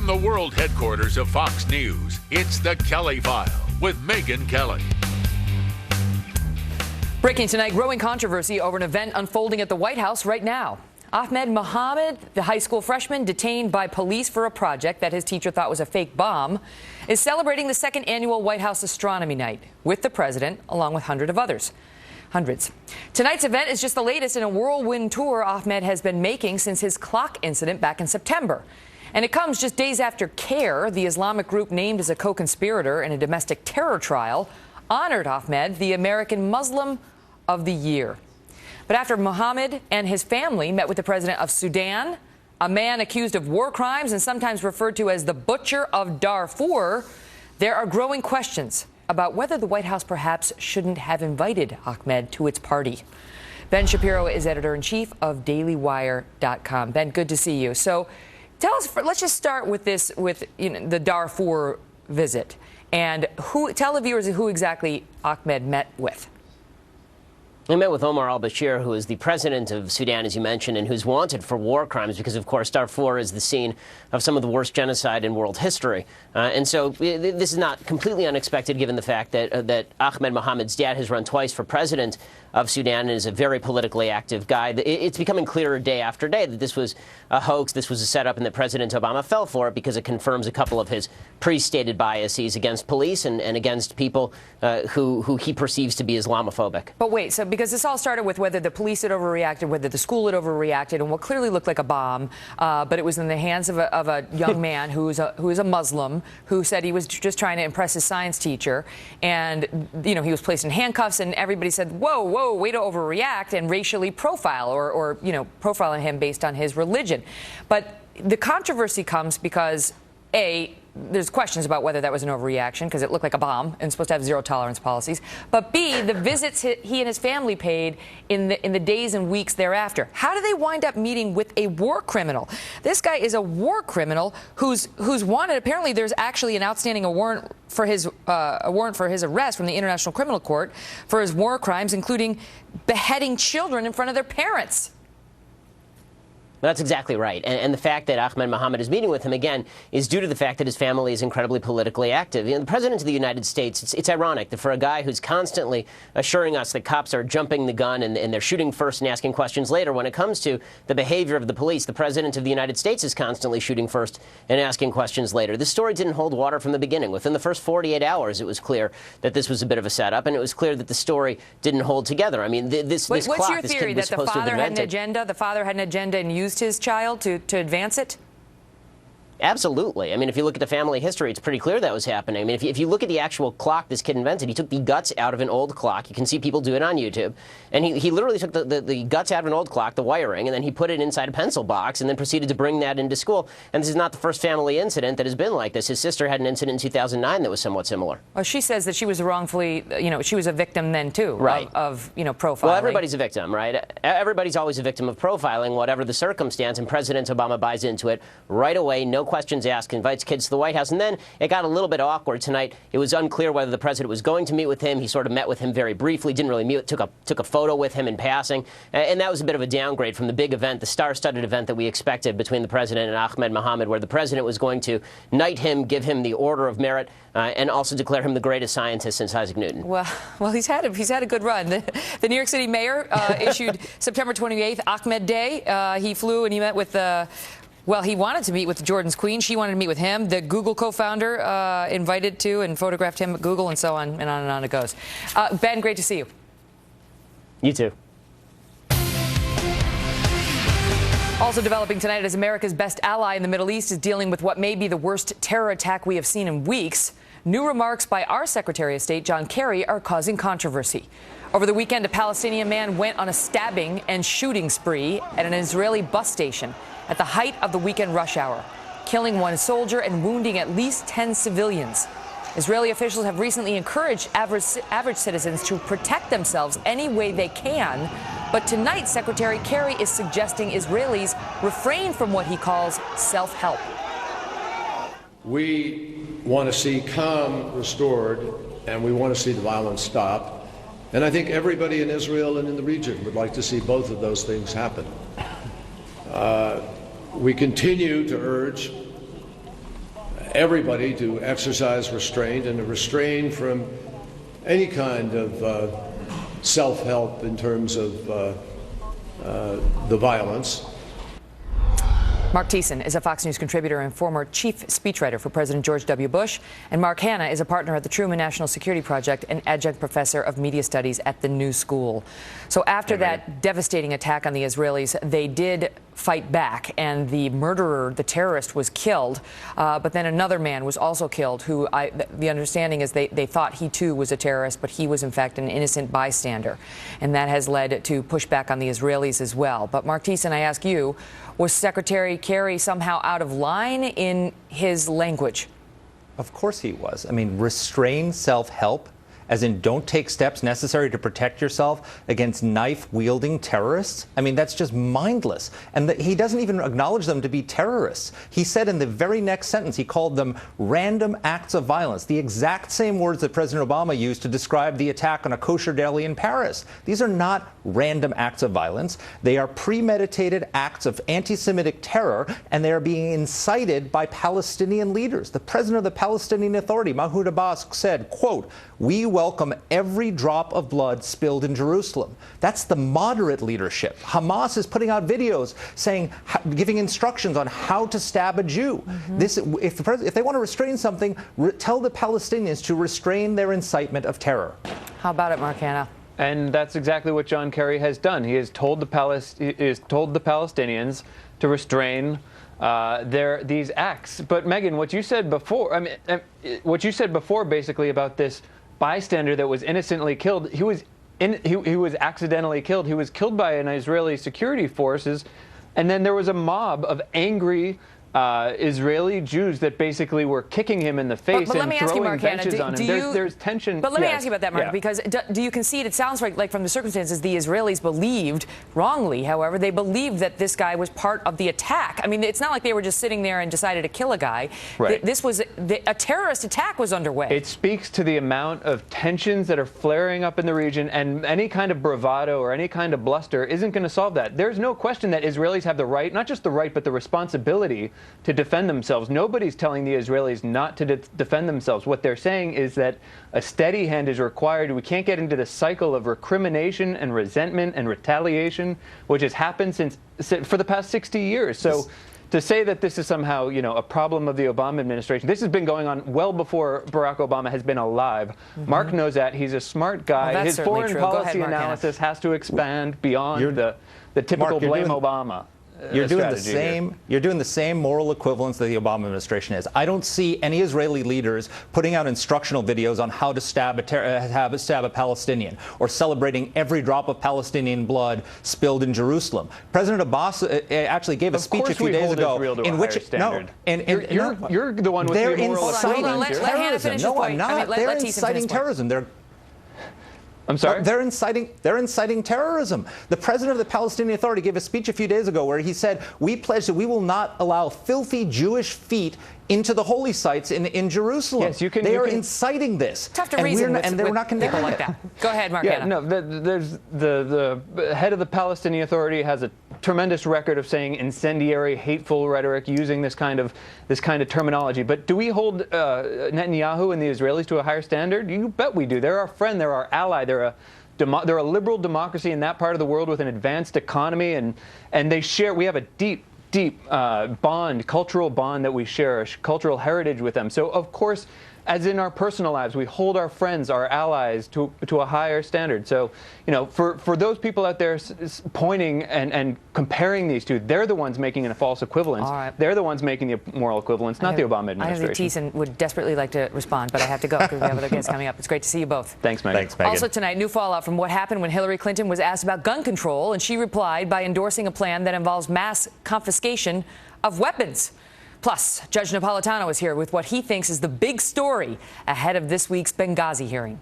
From the world headquarters of Fox News, it's The Kelly File with Megyn Kelly. Breaking tonight, growing controversy over an event unfolding at the White House right now. Ahmed Mohamed, the high school freshman detained by police for a project that his teacher thought was a fake bomb, is celebrating the second annual White House Astronomy Night with the president, along with hundreds of others. Tonight's event is just the latest in a whirlwind tour Ahmed has been making since his clock incident back in September. And it comes just days after CARE, the Islamic group named as a co-conspirator in a domestic terror trial, honored Ahmed the American Muslim of the Year. But after Mohammed and his family met with the president of Sudan, a man accused of war crimes and sometimes referred to as the Butcher of Darfur, there are growing questions about whether the White House perhaps shouldn't have invited Ahmed to its party. Ben Shapiro is editor-in-chief of DailyWire.com. Ben, good to see you. So tell us, let's just start with this, the Darfur visit. And tell the viewers who exactly Ahmed met with. I met with Omar al-Bashir, who is the president of Sudan, as you mentioned, and who's wanted for war crimes because, of course, Darfur is the scene of some of the worst genocide in world history. And so this is not completely unexpected, given the fact that Ahmed Mohamed's dad has run twice for president of Sudan and is a very politically active guy. It's becoming clearer day after day that this was a hoax, this was a setup, and that President Obama fell for it because it confirms a couple of his pre-stated biases against police and against people who he perceives to be Islamophobic. But wait, so because this all started with whether the police had overreacted, whether the school had overreacted, and what clearly looked like a bomb, but it was in the hands of a young man who is a Muslim who said he was just trying to impress his science teacher, and he was placed in handcuffs, and everybody said, whoa, way to overreact, and racially profile or profiling him based on his religion. But the controversy comes because there's questions about whether that was an overreaction because it looked like a bomb and supposed to have zero tolerance policies. But B, the visits he and his family paid in the days and weeks thereafter. How do they wind up meeting with a war criminal? This guy is a war criminal who's wanted. Apparently, there's actually an outstanding warrant for his arrest from the International Criminal Court for his war crimes, including beheading children in front of their parents. That's exactly right. And the fact that Ahmed Mohamed is meeting with him, again, is due to the fact that his family is incredibly politically active. The President of the United States, it's ironic that for a guy who's constantly assuring us that cops are jumping the gun and they're shooting first and asking questions later, when it comes to the behavior of the police, the President of the United States is constantly shooting first and asking questions later. This story didn't hold water from the beginning. Within the first 48 hours, it was clear that this was a bit of a setup, and it was clear that the story didn't hold together. I mean, this What's clock, your theory, that the father had an agenda? The father had an agenda and used his child to advance it? Absolutely. I mean, if you look at the family history, it's pretty clear that was happening. I mean, if you look at the actual clock this kid invented, he took the guts out of an old clock. You can see people do it on YouTube. And he literally took the guts out of an old clock, the wiring, and then he put it inside a pencil box and then proceeded to bring that into school. And this is not the first family incident that has been like this. His sister had an incident in 2009 that was somewhat similar. Well, she says that she was wrongfully, she was a victim then, too, right, of profiling. Well, everybody's a victim, right? Everybody's always a victim of profiling, whatever the circumstance, and President Obama buys into it right away, no questions asked, invites kids to the White House. And then it got a little bit awkward tonight. It was unclear whether the president was going to meet with him. He sort of met with him very briefly, didn't really meet, took a photo with him in passing. And that was a bit of a downgrade from the big event, the star-studded event that we expected between the president and Ahmed Mohamed, where the president was going to knight him, give him the Order of Merit, and also declare him the greatest scientist since Isaac Newton. Well, he's had a good run. The New York City mayor issued September 28th, Ahmed Day. He flew and he met with he wanted to meet with Jordan's queen. She wanted to meet with him. The Google co-founder invited to and photographed him at Google, and so on and on it goes. Ben, great to see you. You too. Also developing tonight as America's best ally in the Middle East is dealing with what may be the worst terror attack we have seen in weeks. New remarks by our Secretary of State, John Kerry, are causing controversy. Over the weekend, a Palestinian man went on a stabbing and shooting spree at an Israeli bus station at the height of the weekend rush hour, killing one soldier and wounding at least 10 civilians. Israeli officials have recently encouraged average citizens to protect themselves any way they can. But tonight, Secretary Kerry is suggesting Israelis refrain from what he calls self-help. We want to see calm restored, and we want to see the violence stop. And I think everybody in Israel and in the region would like to see both of those things happen. We continue to urge everybody to exercise restraint and to restrain from any kind of self-help in terms of the violence. Mark Thiessen is a Fox News contributor and former chief speechwriter for President George W. Bush. And Mark Hanna is a partner at the Truman National Security Project and adjunct professor of media studies at the New School. So after that devastating attack on the Israelis, they did fight back, and the murderer, the terrorist, was killed. But then another man was also killed, who the understanding is they thought he too was a terrorist, but he was in fact an innocent bystander. And that has led to pushback on the Israelis as well. But Mark Thiessen, I ask you, was Secretary Kerry somehow out of line in his language? Of course he was. I mean, restrain self-help, as in don't take steps necessary to protect yourself against knife-wielding terrorists? I mean, that's just mindless. And he doesn't even acknowledge them to be terrorists. He said in the very next sentence, he called them random acts of violence, the exact same words that President Obama used to describe the attack on a kosher deli in Paris. These are not random acts of violence. They are premeditated acts of anti-Semitic terror, and they are being incited by Palestinian leaders. The president of the Palestinian Authority, Mahmoud Abbas, said, quote, "We welcome every drop of blood spilled in Jerusalem." That's the moderate leadership. Hamas is putting out videos saying, giving instructions on how to stab a Jew. If they want to restrain something, tell the Palestinians to restrain their incitement of terror. How about it, Mark Hanna? And that's exactly what John Kerry has done. He has told the Palestinians to restrain these acts. But Megan, what you said before, basically about this bystander that was innocently killed, he was accidentally killed. He was killed by an Israeli security forces, and then there was a mob of angry Israeli Jews that basically were kicking him in the face and throwing benches on him. There's tension. But let me ask you about that, Mark, because do you concede, it sounds like from the circumstances, the Israelis believed, wrongly, however, they believed that this guy was part of the attack. I mean, it's not like they were just sitting there and decided to kill a guy. Right. This was, a terrorist attack was underway. It speaks to the amount of tensions that are flaring up in the region, and any kind of bravado or any kind of bluster isn't going to solve that. There's no question that Israelis have the right, not just the right, but the responsibility to defend themselves. Nobody's telling the Israelis not to defend themselves. What they're saying is that a steady hand is required. We can't get into the cycle of recrimination and resentment and retaliation, which has happened for the past 60 years. So to say that this is somehow, a problem of the Obama administration, this has been going on well before Barack Obama has been alive. Mark knows that. He's a smart guy. Well, his foreign policy analysis has to expand beyond the typical blame Obama. You're doing the same moral equivalence that the Obama administration is. I don't see any Israeli leaders putting out instructional videos on how to stab a Palestinian, or celebrating every drop of Palestinian blood spilled in Jerusalem. President Abbas actually gave a speech a few days ago in which you're the one with the immoral terrorism. No, I'm not. They're inciting terrorism. I'm sorry? They're inciting terrorism. The president of the Palestinian Authority gave a speech a few days ago where he said, we pledge that we will not allow filthy Jewish feet into the holy sites in Jerusalem. Yes, they are inciting this. Tough to reason with people like that. Go ahead, Mark Hanna. No, there's the head of the Palestinian Authority has a tremendous record of saying incendiary, hateful rhetoric, using this kind of terminology. But do we hold Netanyahu and the Israelis to a higher standard? You bet we do. They're our friend. They're our ally. They're a liberal democracy in that part of the world with an advanced economy, and we have a deep cultural bond that we share, a cultural heritage with them. So, of course, as in our personal lives, we hold our friends, our allies to a higher standard. So, for those people out there pointing and comparing these two, they're the ones making a false equivalence. Right. They're the ones making the moral equivalence, not the Obama administration. I think Thiessen would desperately like to respond, but I have to go because we have other guests coming up. It's great to see you both. Thanks, Megan. Also tonight, new fallout from what happened when Hillary Clinton was asked about gun control, and she replied by endorsing a plan that involves mass confiscation of weapons. Plus, Judge Napolitano is here with what he thinks is the big story ahead of this week's Benghazi hearing.